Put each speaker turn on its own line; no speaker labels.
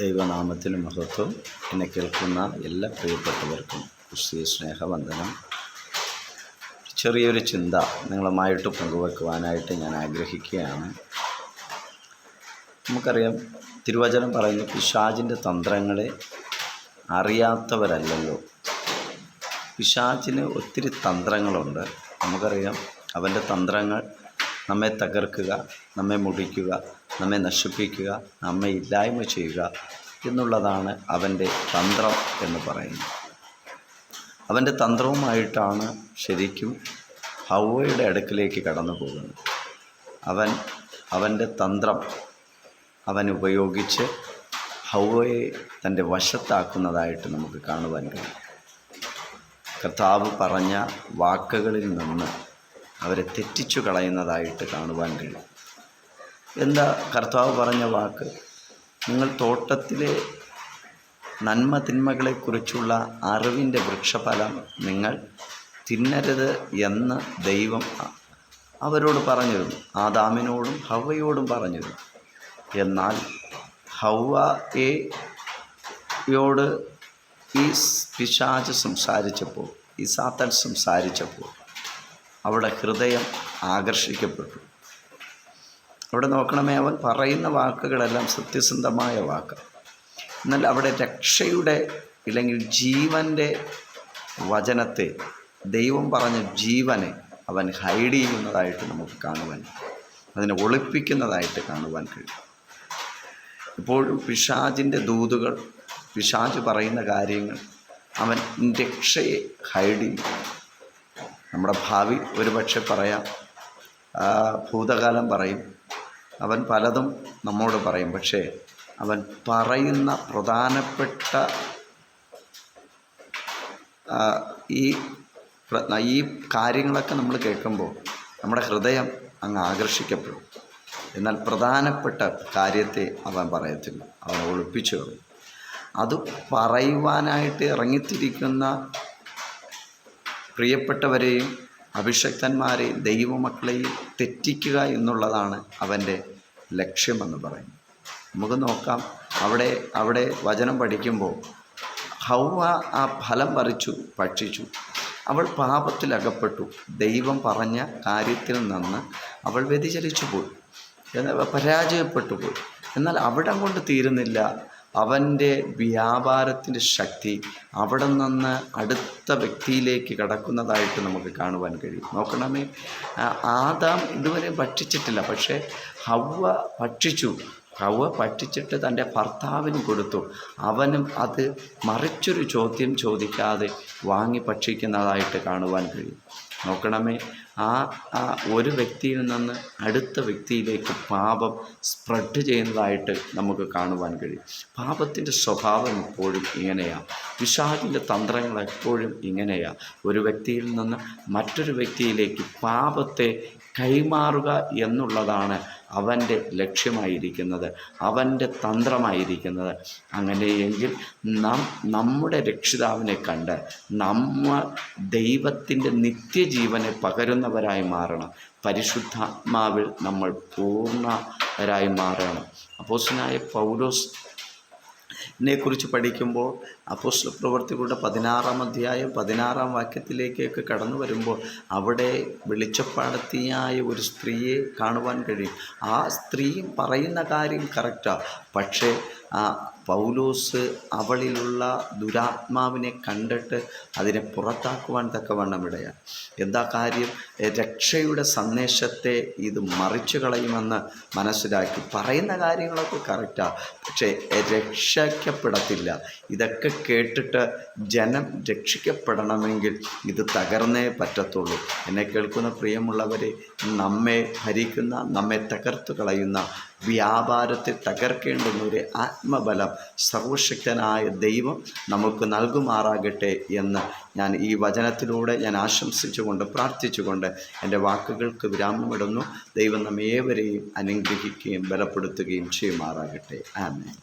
ദൈവനാമത്തിന് മഹത്വം. എന്നെ കേൾക്കുന്ന എല്ലാ പ്രിയപ്പെട്ടവർക്കും ക്രിസ്തീയ സ്നേഹവന്ദനം. ചെറിയൊരു ചിന്ത നിങ്ങളുമായിട്ട് പങ്കുവെക്കുവാനായിട്ട് ഞാൻ ആഗ്രഹിക്കുകയാണ്. നമുക്കറിയാം, തിരുവചനം പറയുന്നു, പിശാചിൻ്റെ തന്ത്രങ്ങളെ അറിയാത്തവരല്ലല്ലോ. പിശാചിന് ഒത്തിരി തന്ത്രങ്ങളുണ്ട്. നമുക്കറിയാം, അവൻ്റെ തന്ത്രങ്ങൾ നമ്മെ തകർക്കുക, നമ്മെ മുടിക്കുക, നമ്മെ നശിപ്പിക്കുക, നമ്മെ ഇല്ലായ്മ ചെയ്യുക എന്നുള്ളതാണ് അവൻ്റെ തന്ത്രം എന്ന് പറയുന്നത്. അവൻ്റെ തന്ത്രവുമായിട്ടാണ് ശരിക്കും ഹവ്വയുടെ അടുക്കിലേക്ക് കടന്നു പോകുന്നത്. അവൻ്റെ തന്ത്രം അവൻ ഉപയോഗിച്ച് ഹവ്വയെ തൻ്റെ വശത്താക്കുന്നതായിട്ട് നമുക്ക് കാണുവാൻ കഴിയും. കർത്താവ് പറഞ്ഞ വാക്കുകളിൽ നിന്ന് അവരെ തെറ്റിച്ചു കളയുന്നതായിട്ട് കാണുവാൻ കഴിയും. എന്താ കർത്താവ് പറഞ്ഞ വാക്ക്? നിങ്ങൾ തോട്ടത്തിലെ നന്മ തിന്മകളെക്കുറിച്ചുള്ള അറിവിൻ്റെ വൃക്ഷഫലം നിങ്ങൾ തിന്നരുത് എന്ന് ദൈവം അവരോട് പറഞ്ഞിരുന്നു. ആദാമിനോടും ഹവ്വയോടും പറഞ്ഞിരുന്നു. എന്നാൽ ഹവ്വയോട് ഈ പിശാച് സംസാരിച്ചപ്പോൾ, ഈ സാത്താൻ സംസാരിച്ചപ്പോൾ അവിടെ ഹൃദയം ആകർഷിക്കപ്പെട്ടു. അവിടെ നോക്കണമേ, അവൻ പറയുന്ന വാക്കുകളെല്ലാം സത്യസന്ധമായ വാക്ക്. എന്നാൽ അവിടെ രക്ഷയുടെ ഇല്ലെങ്കിൽ ജീവൻ്റെ വചനത്തെ, ദൈവം പറഞ്ഞ ജീവനെ അവൻ ഹൈഡ് ചെയ്യുന്നതായിട്ട് നമുക്ക് കാണുവാൻ, അതിനെ ഒളിപ്പിക്കുന്നതായിട്ട് കാണുവാൻ കഴിയും. ഇപ്പോഴും പിശാചിൻ്റെ ദൂതുകൾ, പിശാച് പറയുന്ന കാര്യങ്ങൾ അവൻ രക്ഷയെ ഹൈഡ് ചെയ്യും. നമ്മുടെ ഭാവി ഒരുപക്ഷെ പറയാം, ഭൂതകാലം പറയും, അവൻ പലതും നമ്മോട് പറയും. പക്ഷേ അവൻ പറയുന്ന പ്രധാനപ്പെട്ട ഈ കാര്യങ്ങളൊക്കെ നമ്മൾ കേൾക്കുമ്പോൾ നമ്മുടെ ഹൃദയം അങ്ങ് ആകർഷിക്കപ്പെടും. എന്നാൽ പ്രധാനപ്പെട്ട കാര്യത്തെ അവൻ പറയത്തില്ല, അവൻ ഒളിപ്പിച്ചു കളയും. അത് പറയുവാനായിട്ട് ഇറങ്ങിത്തിരിക്കുന്ന പ്രിയപ്പെട്ടവരെയും അഭിഷക്തന്മാരെയും ദൈവമക്കളെയും തെറ്റിക്കുക എന്നുള്ളതാണ് അവൻ്റെ ലക്ഷ്യമെന്ന് പറയും. നമുക്ക് നോക്കാം, അവിടെ വചനം പഠിക്കുമ്പോൾ ഹവ്വ ആ ഫലം ഭക്ഷിച്ചു. അവൾ പാപത്തിലകപ്പെട്ടു. ദൈവം പറഞ്ഞ കാര്യത്തിൽ നിന്ന് അവൾ വ്യതിചലിച്ചു പോയി, പരാജയപ്പെട്ടു പോയി. എന്നാൽ അവിടെ കൊണ്ട് തീരുന്നില്ല. അവൻ്റെ വ്യാപാരത്തിൻ്റെ ശക്തി അവിടെ നിന്ന് അടുത്ത വ്യക്തിയിലേക്ക് കടക്കുന്നതായിട്ട് നമുക്ക് കാണുവാൻ കഴിയും. നോക്കണമേ, ആദാം ഇതുവരെ ഭക്ഷിച്ചിട്ടില്ല, പക്ഷേ ഹവ്വ ഭക്ഷിച്ചു. ഹവ്വ ഭക്ഷിച്ചിട്ട് തൻ്റെ ഭർത്താവിന് കൊടുത്തു. അവനും അത് മറിച്ചൊരു ചോദ്യം ചോദിക്കാതെ വാങ്ങി ഭക്ഷിക്കുന്നതായിട്ട് കാണുവാൻ കഴിയും. നോക്കണമേ, ആ ഒരു വ്യക്തിയിൽ നിന്ന് അടുത്ത വ്യക്തിയിലേക്ക് പാപം സ്പ്രെഡ് ചെയ്യുന്നതായിട്ട് നമുക്ക് കാണുവാൻ കഴിയും. പാപത്തിൻ്റെ സ്വഭാവം എപ്പോഴും ഇങ്ങനെയാണ്. പിശാചിൻ്റെ തന്ത്രങ്ങൾ എപ്പോഴും ഇങ്ങനെയാണ്. ഒരു വ്യക്തിയിൽ നിന്ന് മറ്റൊരു വ്യക്തിയിലേക്ക് പാപത്തെ കൈമാറുക എന്നുള്ളതാണ് അവൻ്റെ ലക്ഷ്യമായിരിക്കുന്നത്, അവൻ്റെ തന്ത്രമായിരിക്കുന്നത്. അങ്ങനെയെങ്കിൽ നമ്മുടെ രക്ഷിതാവിനെ കണ്ട് നമ്മൾ ദൈവത്തിൻ്റെ നിത്യജീവനെ പകരുന്നവരായി മാറണം. പരിശുദ്ധാത്മാവിൽ നമ്മൾ പൂർണ്ണരായി മാറണം. അപ്പോസ്തലനായ പൗലോസിനെക്കുറിച്ച് പഠിക്കുമ്പോൾ അപ്പോസ്തല പ്രവൃത്തികളുടെ 16-ാം അധ്യായം 16-ാം വാക്യത്തിലേക്കൊക്കെ കടന്നു വരുമ്പോൾ അവിടെ വെളിച്ചപ്പാടത്തിയായ ഒരു സ്ത്രീയെ കാണുവാൻ കഴിയും. ആ സ്ത്രീയും പറയുന്ന കാര്യം കറക്റ്റാണ്. പക്ഷേ പൗലോസ് അവളിലുള്ള ദുരാത്മാവിനെ കണ്ടിട്ട് അതിനെ പുറത്താക്കുവാൻ തക്കവണ്ണം ഇടയാണ്. എന്താ കാര്യം? രക്ഷയുടെ സന്ദേശത്തെ ഇത് മറിച്ചു കളയുമെന്ന് മനസ്സിലാക്കി. പറയുന്ന കാര്യങ്ങളൊക്കെ കറക്റ്റാണ്, പക്ഷേ രക്ഷിക്കപ്പെടത്തില്ല. ഇതൊക്കെ കേട്ടിട്ട് ജനം രക്ഷിക്കപ്പെടണമെങ്കിൽ ഇത് തകർന്നേ പറ്റത്തുള്ളൂ. എന്നെ കേൾക്കുന്ന പ്രിയമുള്ളവരെ, നമ്മെ ഭരിക്കുന്ന, നമ്മെ തകർത്തു കളയുന്ന വ്യാപാരത്തെ തകർക്കേണ്ടുന്ന ഒരു ആത്മബലം സർവശക്തനായ ദൈവം നമുക്ക് നൽകുമാറാകട്ടെ എന്ന് ഞാൻ ഈ വചനത്തിലൂടെ ഞാൻ ആശംസിച്ചുകൊണ്ട് പ്രാർത്ഥിച്ചുകൊണ്ട് എൻ്റെ വാക്കുകൾക്ക് വിരാമമിടുന്നു. ദൈവം നമ്മേവരെയും അനുഗ്രഹിക്കുകയും ബലപ്പെടുത്തുകയും ചെയ്യുമാറാകട്ടെ. ആമേൻ.